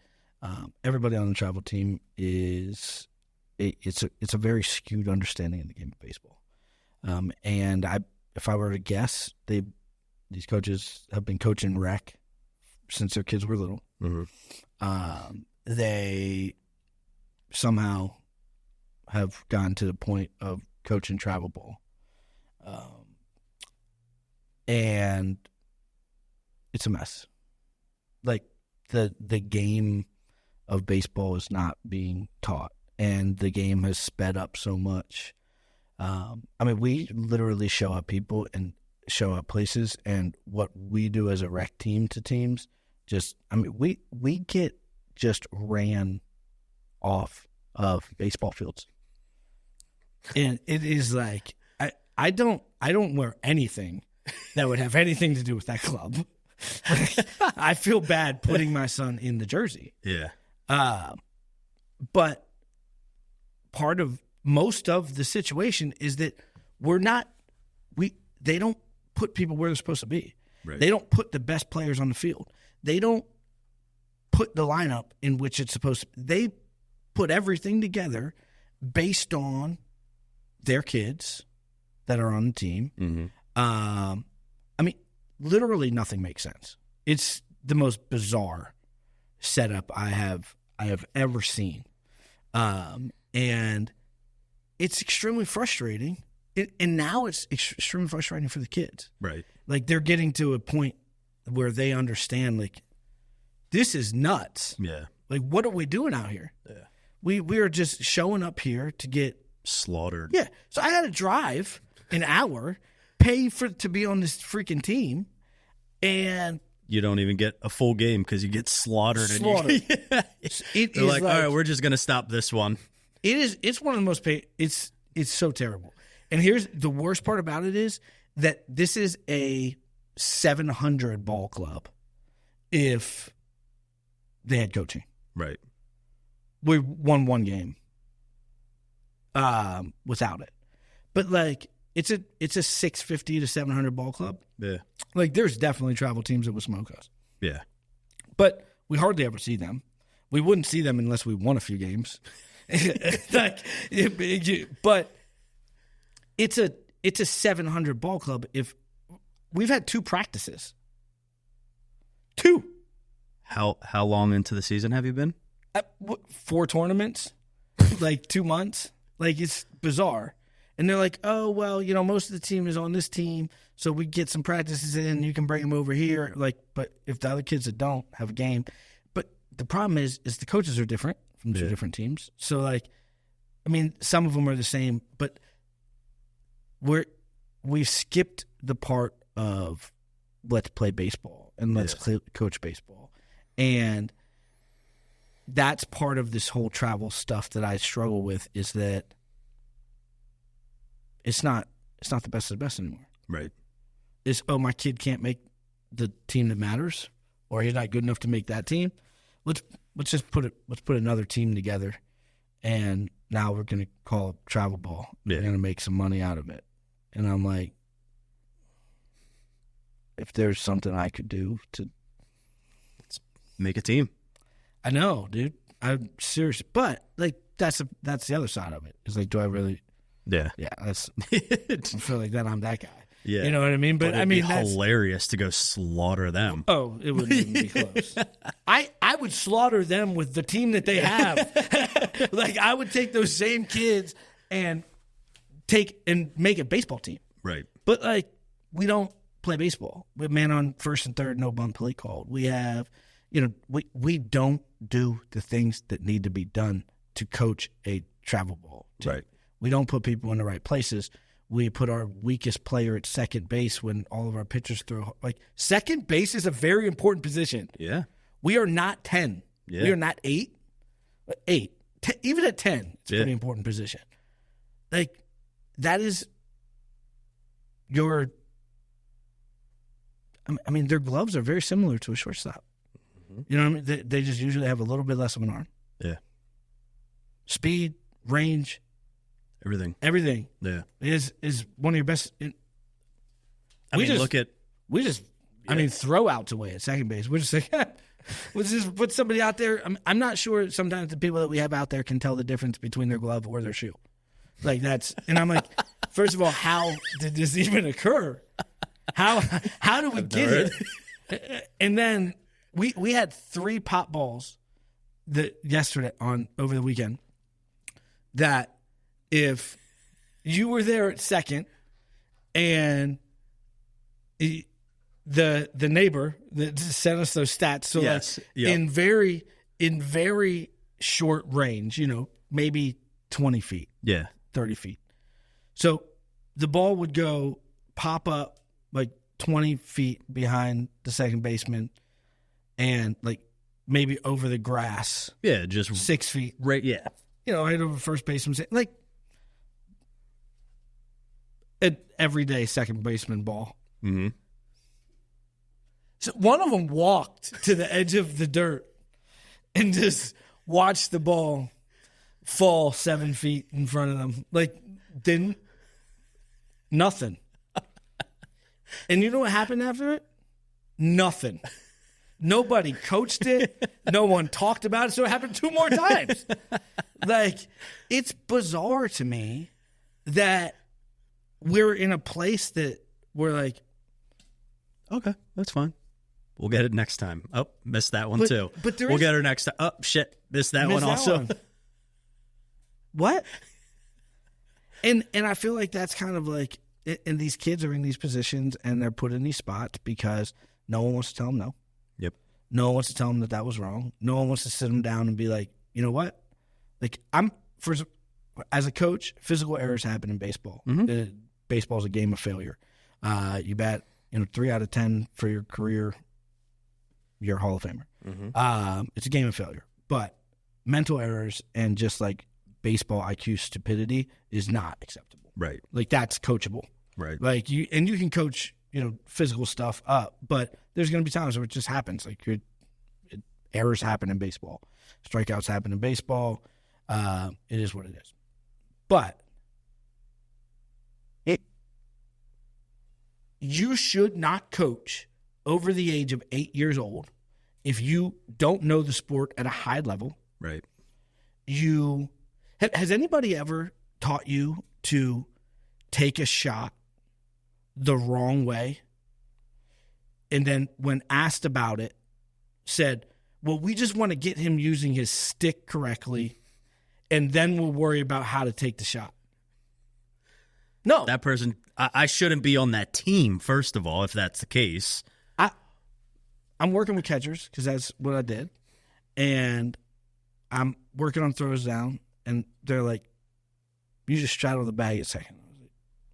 everybody on the travel team it's a very skewed understanding of the game of baseball. And if I were to guess, these coaches have been coaching rec since their kids were little. They somehow have gotten to the point of coaching travel ball. And it's a mess. Like, the game of baseball is not being taught, and the game has sped up so much. I mean, we literally show up places, and what we do as a rec team to teams, we get just ran off of baseball fields. And it is like, I don't wear anything that would have anything to do with that club. I feel bad putting my son in the jersey. Yeah. But most of the situation is that they don't put people where they're supposed to be. Right. They don't put the best players on the field. They don't put the lineup in which it's supposed to. They put everything together based on their kids that are on the team. Mm-hmm. I mean, literally nothing makes sense. It's the most bizarre setup I have ever seen, and it's extremely frustrating. And now it's extremely frustrating for the kids. Right. Like, they're getting to a point where they understand, like, this is nuts. Yeah. Like, what are we doing out here? Yeah. We are just showing up here to get slaughtered. Yeah. So I got to drive an hour, pay to be on this freaking team, and you don't even get a full game because you get slaughtered. Slaughtered. They're like, all right, we're just going to stop this one. It's one of the most it's so terrible. And here's the worst part about it is that this is a 700 ball club if they had coaching. Right. We won one game without it. But, like, it's a 650 to 700 ball club. Yeah. Like, there's definitely travel teams that would smoke us. Yeah. But we hardly ever see them. We wouldn't see them unless we won a few games. But it's a 700 ball club. If we've had 2 practices, 2. How long into the season have you been? 4 tournaments, like 2 months. Like, it's bizarre. And they're like, oh, well, most of the team is on this team, so we get some practices in, you can bring them over here. Like, but if the other kids that don't have a game. But the problem is the coaches are different from 2 different teams. So, like, I mean, some of them are the same, but we've skipped the part of let's play baseball and let's coach baseball. And that's part of this whole travel stuff that I struggle with, is that it's not the best of the best anymore. Right. It's, my kid can't make the team that matters, or he's not good enough to make that team. Let's put another team together, and now we're going to call it travel ball. Yeah. We're going to make some money out of it. And I'm like, if there's something I could do to make a team. I know, dude. I'm serious, but, like, that's the other side of it. It's like, do I really? Yeah. Yeah. I feel like that I'm that guy. Yeah. You know what I mean? But I mean, it'd be hilarious to go slaughter them. Oh, it wouldn't even be close. I would slaughter them with the team that they have. Like, I would take those same kids and make a baseball team. Right. But, like, we don't play baseball. We have man on first and third, no bunt play called. We have, we don't do the things that need to be done to coach a travel ball team. Right. We don't put people in the right places. We put our weakest player at second base when all of our pitchers throw. Like, second base is a very important position. Yeah. We are not 10. Yeah. We are not 8. 8. Even at 10, it's a pretty important position. Like, that is your – I mean, their gloves are very similar to a shortstop. Mm-hmm. You know what I mean? They just usually have a little bit less of an arm. Yeah. Speed, range – Everything. Yeah. Is one of your best. I mean, throw outs away at second base. We're just like, let's just put somebody out there. I'm not sure sometimes the people that we have out there can tell the difference between their glove or their shoe. Like, that's, and I'm like, first of all, how did this even occur? How do we get it? And then we had 3 pop balls yesterday over the weekend that, if you were there at second and the neighbor that sent us those stats, so in very short range, maybe 20 feet, 30 feet. So the ball would go pop up like 20 feet behind the second baseman and, like, maybe over the grass. Yeah, just 6 feet. Right, yeah. Right over first baseman. Like, an everyday second baseman ball. Mm-hmm. So one of them walked to the edge of the dirt and just watched the ball fall 7 feet in front of them. Like, nothing. And you know what happened after it? Nothing. Nobody coached it. No one talked about it. So it happened 2 more times. Like, it's bizarre to me that we're in a place that we're like, okay, that's fine. We'll get it next time. Oh, missed that one too. But we'll get her next time. Oh, shit, missed that one also. What? And I feel like that's kind of like, and these kids are in these positions and they're put in these spots because no one wants to tell them no. Yep. No one wants to tell them that was wrong. No one wants to sit them down and be like, you know what? Like, as a coach, physical errors happen in baseball. Mm-hmm. Baseball is a game of failure. You bat, 3 out of 10 for your career, you're a Hall of Famer. Mm-hmm. It's a game of failure. But mental errors and just like baseball IQ stupidity is not acceptable. Right. Like, that's coachable. Right. Like, you can coach, physical stuff up, but there's going to be times where it just happens. Like, errors happen in baseball. Strikeouts happen in baseball. It is what it is. But you should not coach over the age of 8 years old if you don't know the sport at a high level. Right. Has anybody ever taught you to take a shot the wrong way and then when asked about it said, well, we just want to get him using his stick correctly and then we'll worry about how to take the shot? No. That person, I shouldn't be on that team, first of all, if that's the case. I'm working with catchers because that's what I did. And I'm working on throws down, and they're like, you just straddle the bag a second.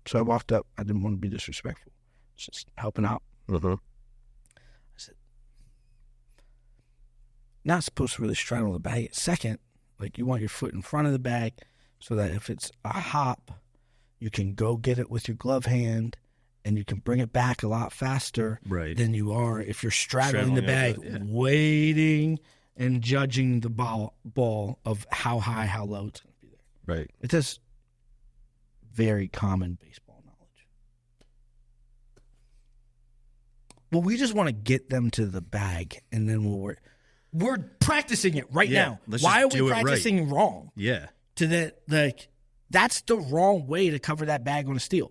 So I walked up. I didn't want to be disrespectful. Just helping out. Mm-hmm. I said, not supposed to really straddle the bag at second. Like, you want your foot in front of the bag so that if it's a hop, you can go get it with your glove hand and you can bring it back a lot faster than you are if you're straddling the bag, waiting and judging the ball of how high, how low it's going to be there. Right. It's just very common baseball knowledge. Well, we just want to get them to the bag and then we'll worry. We're practicing it right now. Why are we practicing wrong? Yeah. To that, like, that's the wrong way to cover that bag on a steal.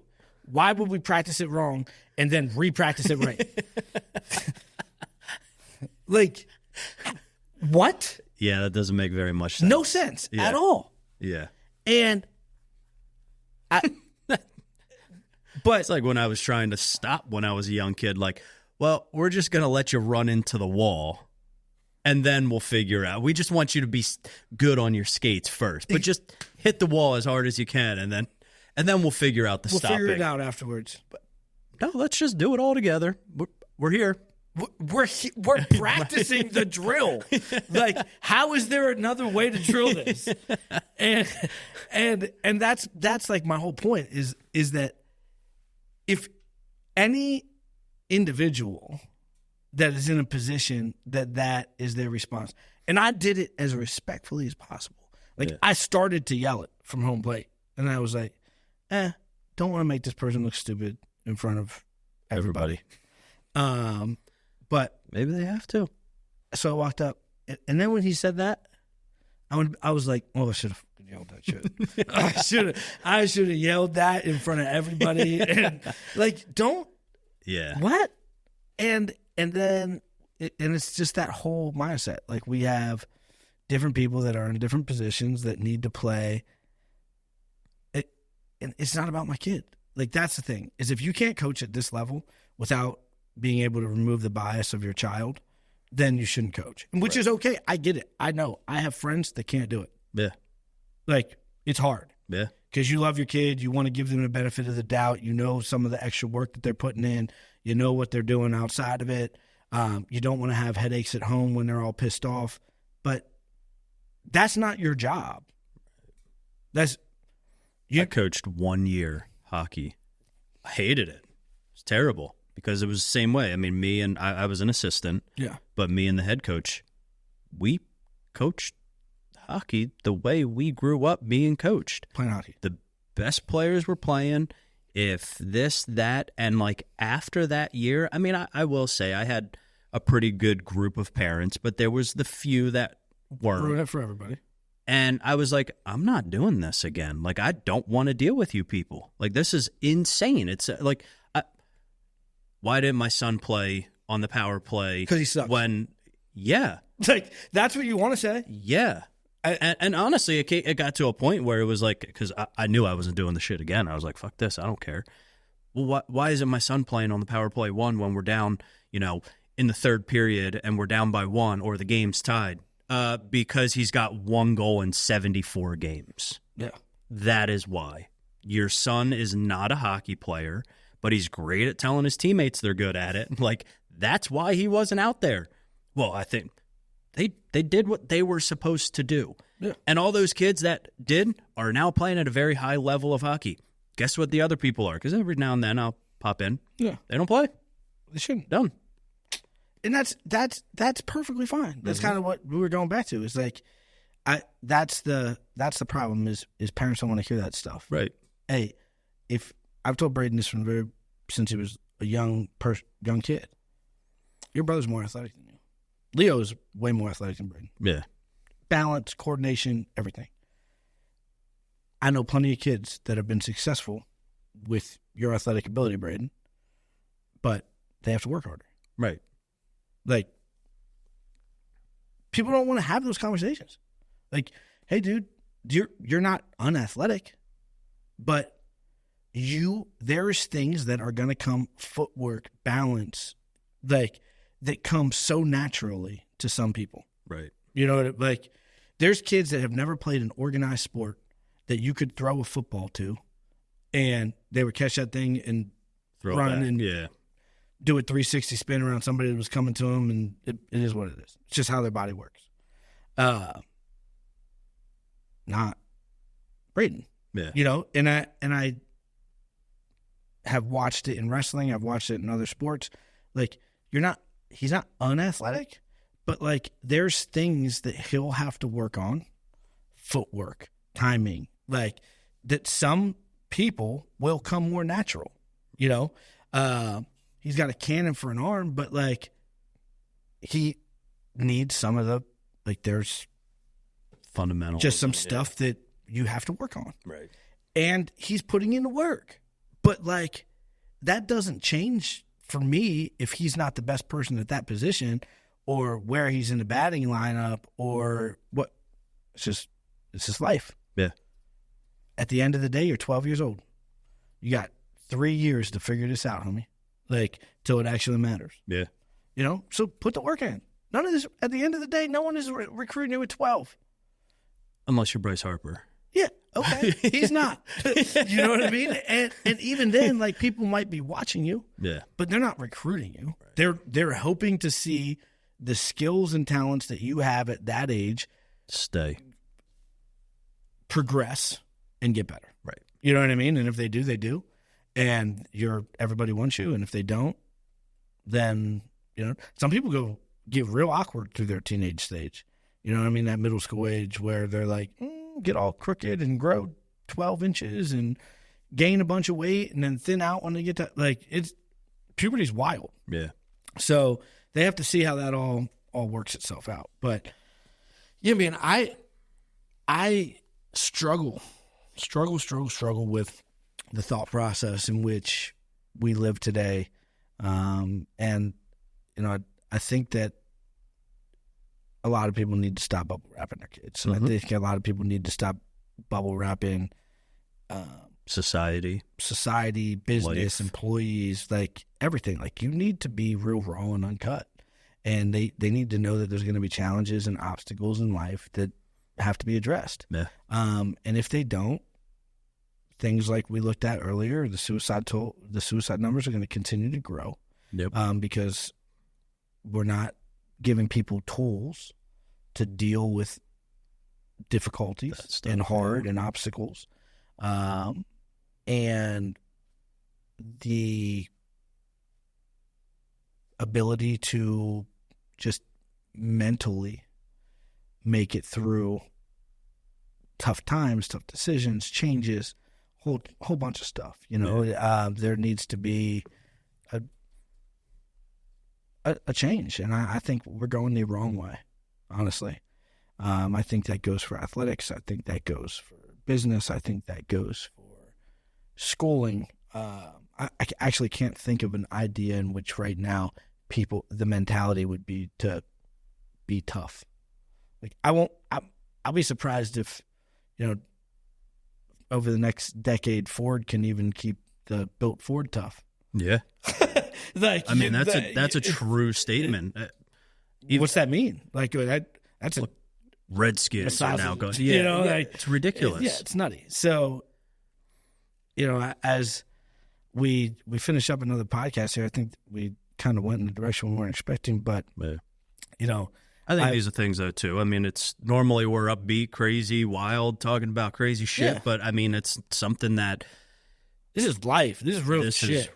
Why would we practice it wrong and then re-practice it right? Like, what? Yeah, that doesn't make very much sense. No sense at all. Yeah. And but it's like when I was trying to stop when I was a young kid, like, well, we're just going to let you run into the wall and then we'll figure out. We just want you to be good on your skates first, but just hit the wall as hard as you can and then we'll figure out the stopping. We'll figure it out afterwards. But no, let's just do it all together. We're here. We're practicing the drill. Like, how is there another way to drill this? And that's like my whole point is that if any individual that is in a position that is their response, and I did it as respectfully as possible. Like, I started to yell it from home plate, and I was like, don't want to make this person look stupid in front of everybody. But maybe they have to. So I walked up, and then when he said that, I was like, "Oh, I should have yelled that shit. I should have yelled that in front of everybody." And, like, don't. Yeah. What? And then it's just that whole mindset. Like, we have different people that are in different positions that need to play. And it's not about my kid. Like, that's the thing, is if you can't coach at this level without being able to remove the bias of your child, then you shouldn't coach, which is okay. I get it. I know. I have friends that can't do it. Yeah. Like, it's hard. Yeah. Because you love your kid. You want to give them the benefit of the doubt. You know some of the extra work that they're putting in. You know what they're doing outside of it. You don't want to have headaches at home when they're all pissed off. But that's not your job. I coached 1 year hockey. I hated it. It's terrible because it was the same way. I mean, I was an assistant. Yeah. But me and the head coach, we coached hockey the way we grew up being coached. Playing hockey. The best players were playing. if this, that, and like after that year, I mean, I will say I had a pretty good group of parents, but there was the few that weren't. Ruin it for everybody. And I was like, I'm not doing this again. Like, I don't want to deal with you people. Like, this is insane. It's like, why didn't my son play on the power play? Because he sucks. Yeah. Like, that's what you want to say? Yeah. And honestly, it got to a point where it was like, because I knew I wasn't doing the shit again. I was like, fuck this. I don't care. Well, why isn't my son playing on the power play 1 when we're down, in the third period and we're down by 1 or the game's tied? Because he's got 1 goal in 74 games. Yeah. That is why. Your son is not a hockey player, but he's great at telling his teammates they're good at it. Like, that's why he wasn't out there. Well, I think they did what they were supposed to do. Yeah. And all those kids that did are now playing at a very high level of hockey. Guess what the other people are? Because every now and then I'll pop in. Yeah. They don't play. They shouldn't. Done. And that's perfectly fine. That's kind of what we were going back to. It's like, that's the problem is parents don't want to hear that stuff. Right. Hey, if I've told Braden this since he was a young kid, your brother's more athletic than you. Leo is way more athletic than Braden. Yeah. Balance, coordination, everything. I know plenty of kids that have been successful with your athletic ability, Braden, but they have to work harder. Right. Like, people don't want to have those conversations. Like, hey, dude, you're not unathletic, but there's things that are going to come, footwork, balance, like, that come so naturally to some people. Right. You know, like, there's kids that have never played an organized sport that you could throw a football to, and they would catch that thing and run and do a 360 spin around somebody that was coming to them, and it is what it is. It's just how their body works. Not Braden. Yeah. And I have watched it in wrestling. I've watched it in other sports. Like, he's not unathletic, but like, there's things that he'll have to work on, footwork, timing, like, that some people will come more natural. He's got a cannon for an arm, but like, he needs some of the, like, there's fundamental, just some stuff that you have to work on. Right. And he's putting in the work, but like, that doesn't change for me if he's not the best person at that position, or where he's in the batting lineup, or what. It's just life. Yeah. At the end of the day, you're 12 years old. You got 3 years to figure this out, homie. Like, till it actually matters. Yeah. So put the work in. None of this, at the end of the day, no one is recruiting you at 12. Unless you're Bryce Harper. Yeah, okay. He's not. You know what I mean? And even then, like, people might be watching you. Yeah. But they're not recruiting you. Right. They're hoping to see the skills and talents that you have at that age progress and get better. Right. You know what I mean? And if they do, they do. And everybody wants you. And if they don't, then, some people get real awkward through their teenage stage. You know what I mean? That middle school age where they're like, get all crooked and grow 12 inches and gain a bunch of weight and then thin out when they get to, like, puberty's wild. Yeah. So they have to see how that all works itself out. But yeah, man, I struggle with the thought process in which we live today. And, I think that a lot of people need to stop bubble wrapping their kids. So I think a lot of people need to stop bubble wrapping society, business, life, employees, like everything. Like, you need to be real raw and uncut. And they need to know that there's going to be challenges and obstacles in life that have to be addressed. Yeah. And if they don't, things like we looked at earlier, the suicide numbers are going to continue to grow. Yep. Because we're not giving people tools to deal with difficulties and hard and obstacles. And the ability to just mentally make it through tough times, tough decisions, changes, whole bunch of stuff. There needs to be a change, and I think we're going the wrong way, honestly. I think that goes for athletics. I think that goes for business. I think that goes for schooling. I actually can't think of an idea in which right now the mentality would be to be tough. Like I'll be surprised if, over the next decade, Ford can even keep the built Ford tough. Yeah. Like, I mean, that's a true statement. What's that mean? Like that's a Redskins are now going. It's ridiculous. It's nutty. So, as we finish up another podcast here, I think we kind of went in the direction we weren't expecting, but I think these are things though too. I mean, it's normally we're upbeat, crazy, wild, talking about crazy shit, but I mean, it's something that this is life. This is real shit. This is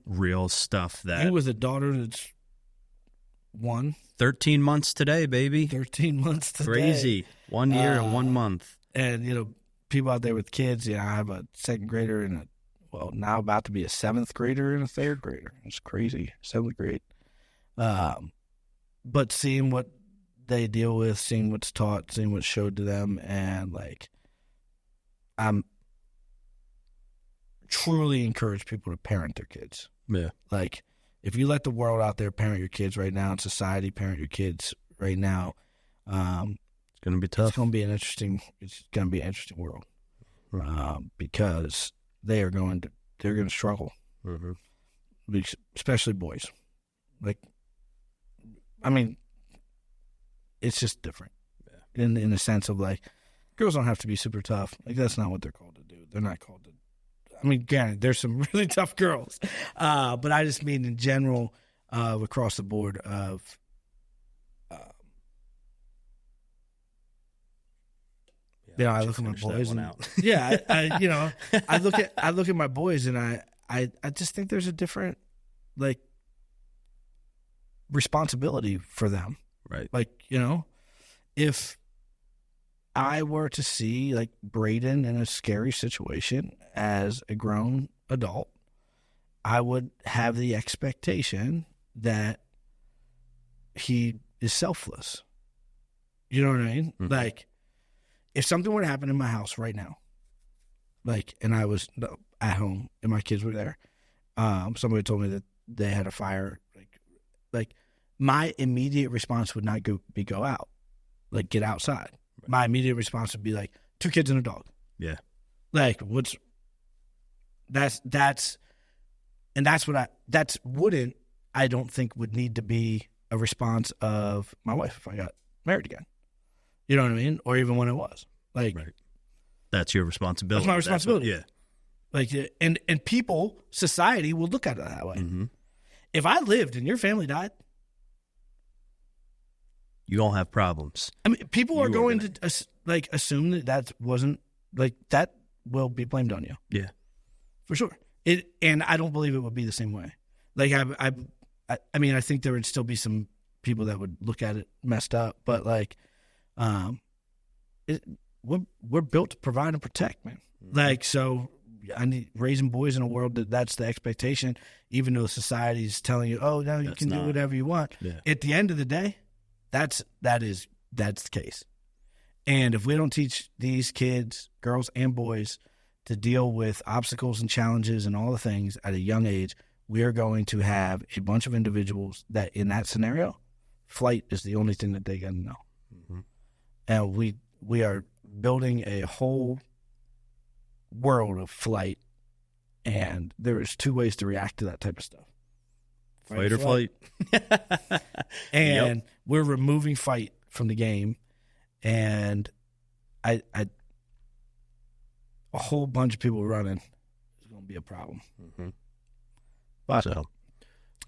real stuff. That you with a daughter that's 13 months today, baby. 13 months today. Crazy. 1 year and 1 month. And people out there with kids. I have a second grader and now about to be a seventh grader and a third grader. It's crazy. 7th grade. But seeing what they deal with, seeing what's taught, seeing what's showed to them, and I'm truly encourage people to parent their kids. Yeah. Like, if you let the world out there parent your kids right now, in society parent your kids right now, it's going to be tough. It's going to be an interesting world, because they're going to struggle, especially boys. Like, I mean, it's just different in the sense of like, girls don't have to be super tough. Like, that's not what they're called to do. They're not called to. I mean, granted, there's some really tough girls, but I just mean in general, across the board of. I look at my boys and I look at my boys and I just think there's a different responsibility for them. Right. Like, if I were to see Braden in a scary situation as a grown adult, I would have the expectation that he is selfless. You know what I mean? Mm-hmm. Like, if something were to happen in my house right now, and I was at home and my kids were there, somebody told me that they had a fire, my immediate response would not be go out, get outside. Right. My immediate response would be 2 kids and a dog. Yeah. That's what I don't think would need to be a response of my wife if I got married again. You know what I mean? Or even when it was. Right. That's your responsibility. That's my responsibility. And people, society will look at it that way. Mm-hmm. If I lived and your family died, you don't have problems. I mean, people are going to assume that wasn't that will be blamed on you. Yeah, for sure. And I don't believe it would be the same way. I mean, I think there would still be some people that would look at it messed up, but we're built to provide and protect, man. Mm-hmm. So I need raising boys in a world that's the expectation, even though society's telling you, oh no, you can do whatever you want. Yeah. At the end of the day, that's the case. And if we don't teach these kids, girls and boys, to deal with obstacles and challenges and all the things at a young age, we are going to have a bunch of individuals that in that scenario, flight is the only thing that they got to know. Mm-hmm. And we are building a whole world of flight, and there is 2 ways to react to that type of stuff. Fight or flight. And we're removing fight from the game, and a whole bunch of people running is going to be a problem. Mm-hmm. But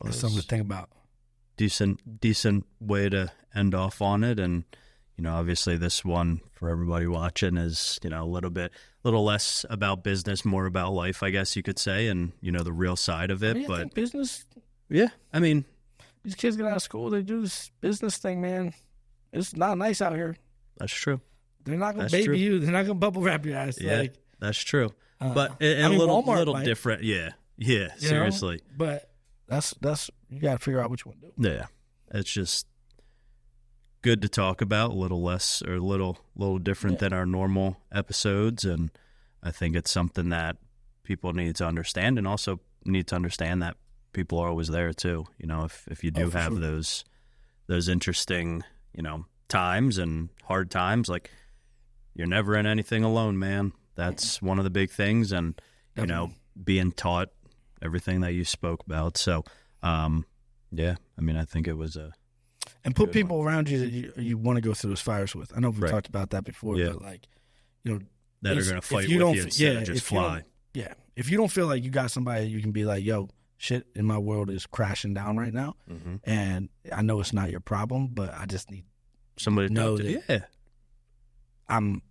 that's something to think about. Decent way to end off on it, and obviously this one for everybody watching is a little less about business, more about life, I guess you could say, and the real side of it. I think business. Yeah, I mean, these kids get out of school, they do this business thing, man. It's not nice out here. That's true. They're not going to baby you. They're not going to bubble wrap your ass. Yeah, that's true. but I a mean, little Walmart might. different. Yeah, You know? seriously. But that's you got to figure out what you want to do. Yeah, it's just good to talk about. A little less or a little different than our normal episodes, and I think it's something that people need to understand, and also need to understand that people are always there too. You know, if you do have those interesting, you know, times and hard times, like, you're never in anything alone, man. That's one of the big things, and you know, being taught everything that you spoke about. So, yeah, I mean, I think it was and put people around you that you want to go through those fires with. I know we talked about that before, but like, you know, that are going to fight with you instead of just fly. Yeah, if you don't feel like you got somebody, you can be like, yo, shit in my world is crashing down right now, and I know it's not your problem, but I just need somebody to know that I'm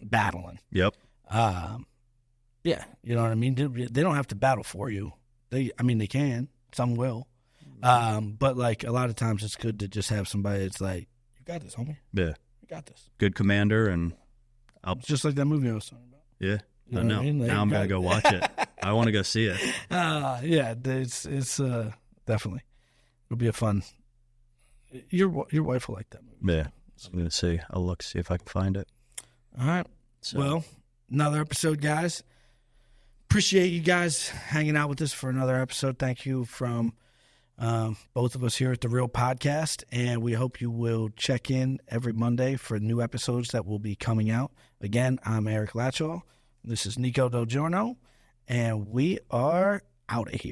battling. Yep. Yeah, you know what I mean? They don't have to battle for you. They can. Some will. But like a lot of times it's good to just have somebody that's like, you got this, homie. Yeah. You got this. Good commander, and it's just like that movie I was talking about. Yeah. You know I know. what I mean? Like, now I'm going to go watch it. I want to go see it. Yeah, it's definitely. It'll be a fun. Your wife will like that movie. Yeah. I'm going to see. I'll see if I can find it. All right. So. Well, another episode, guys. Appreciate you guys hanging out with us for another episode. Thank you from both of us here at The Real Podcast, and we hope you will check in every Monday for new episodes that will be coming out. Again, I'm Eric Latchall. This is Nico Del Giorno, and we are out of here.